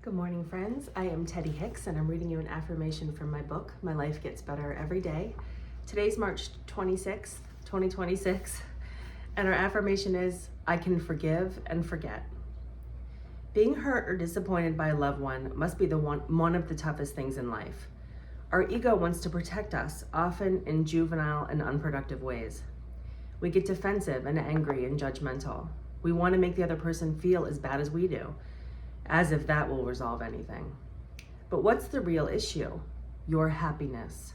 Good morning, friends. I am Teddy Hicks, and I'm reading you an affirmation from my book, My Life Gets Better Every Day. Today's March 26th, 2026, and our affirmation is, I can forgive and forget. Being hurt or disappointed by a loved one must be one of the toughest things in life. Our ego wants to protect us, often in juvenile and unproductive ways. We get defensive and angry and judgmental. We want to make the other person feel as bad as we do, as if that will resolve anything. But what's the real issue? Your happiness.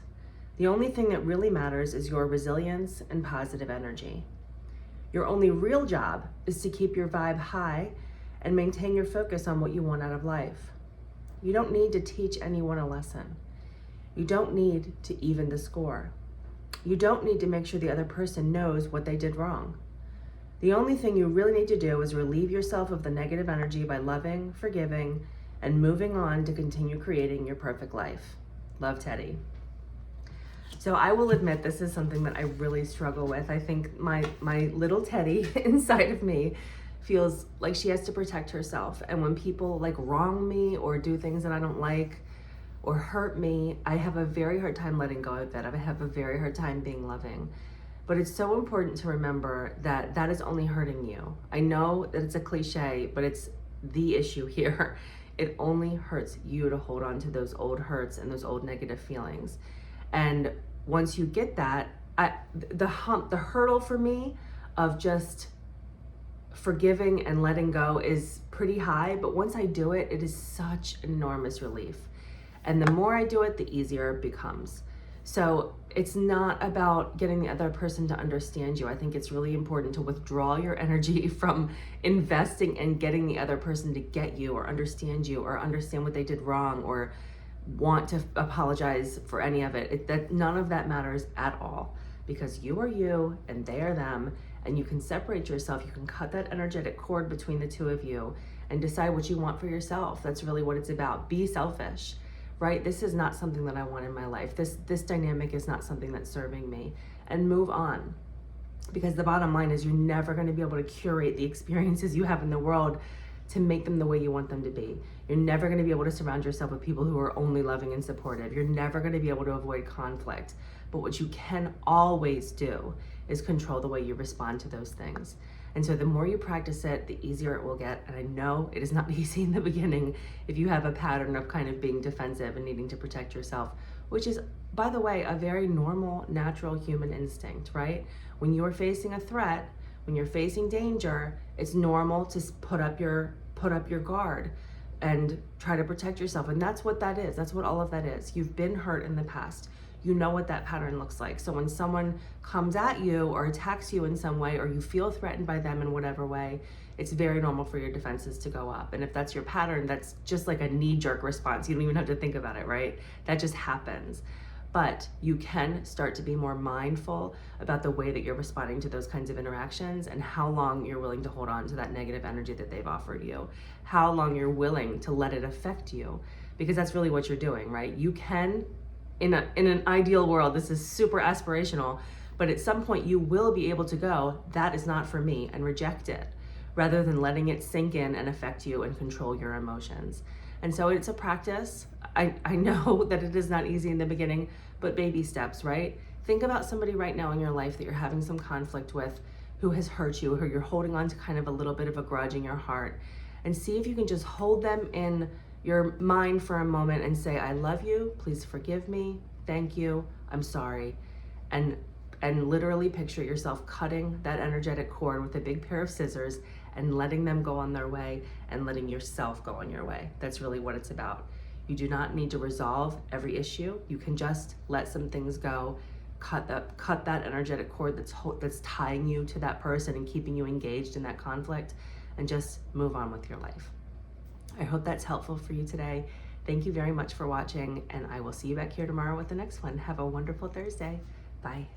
The only thing that really matters is your resilience and positive energy. Your only real job is to keep your vibe high and maintain your focus on what you want out of life. You don't need to teach anyone a lesson. You don't need to even the score. You don't need to make sure the other person knows what they did wrong. The only thing you really need to do is relieve yourself of the negative energy by loving, forgiving, and moving on to continue creating your perfect life. Love, Teddy. So I will admit this is something that I really struggle with. I think my little Teddy inside of me feels like she has to protect herself. And when people wrong me or do things that I don't like or hurt me, I have a very hard time letting go of it. I have a very hard time being loving. But it's so important to remember that that is only hurting you. I know that it's a cliche, but it's the issue here. It only hurts you to hold on to those old hurts and those old negative feelings. And once you get that, the hurdle for me of just forgiving and letting go is pretty high. But once I do it, it is such enormous relief. And the more I do it, the easier it becomes. So it's not about getting the other person to understand you. I think it's really important to withdraw your energy from investing in getting the other person to get you or understand what they did wrong or want to apologize for any of it. That none of that matters at all, because you are you and they are them, and you can separate yourself. You can cut that energetic cord between the two of you and decide what you want for yourself. That's really what it's about. Be selfish. Right? This is not something that I want in my life. This dynamic is not something that's serving me. And move on. Because the bottom line is you're never going to be able to curate the experiences you have in the world to make them the way you want them to be. You're never going to be able to surround yourself with people who are only loving and supportive. You're never going to be able to avoid conflict. But what you can always do is control the way you respond to those things. And so the more you practice it, the easier it will get. And I know it is not easy in the beginning if you have a pattern of kind of being defensive and needing to protect yourself, which is, by the way, a very normal, natural human instinct, right? When you're facing a threat, when you're facing danger, it's normal to put up your guard and try to protect yourself. And that's what that is. That's what all of that is. You've been hurt in the past. You know what that pattern looks like. So when someone comes at you or attacks you in some way, or you feel threatened by them in whatever way, it's very normal for your defenses to go up. And if that's your pattern, that's just like a knee-jerk response. You don't even have to think about it, right? That just happens. But you can start to be more mindful about the way that you're responding to those kinds of interactions and how long you're willing to hold on to that negative energy that they've offered you, how long you're willing to let it affect you, because that's really what you're doing, right? You can, in an ideal world, this is super aspirational, but at some point you will be able to go, that is not for me, and reject it, rather than letting it sink in and affect you and control your emotions. And so it's a practice. I know that it is not easy in the beginning, but baby steps, right? Think about somebody right now in your life that you're having some conflict with, who has hurt you, who you're holding on to kind of a little bit of a grudge in your heart, and see if you can just hold them in your mind for a moment and say, I love you, please forgive me, thank you, I'm sorry. And literally picture yourself cutting that energetic cord with a big pair of scissors and letting them go on their way and letting yourself go on your way. That's really what it's about. You do not need to resolve every issue. You can just let some things go, cut that energetic cord that's tying you to that person and keeping you engaged in that conflict, and just move on with your life. I hope that's helpful for you today. Thank you very much for watching, and I will see you back here tomorrow with the next one. Have a wonderful Thursday. Bye.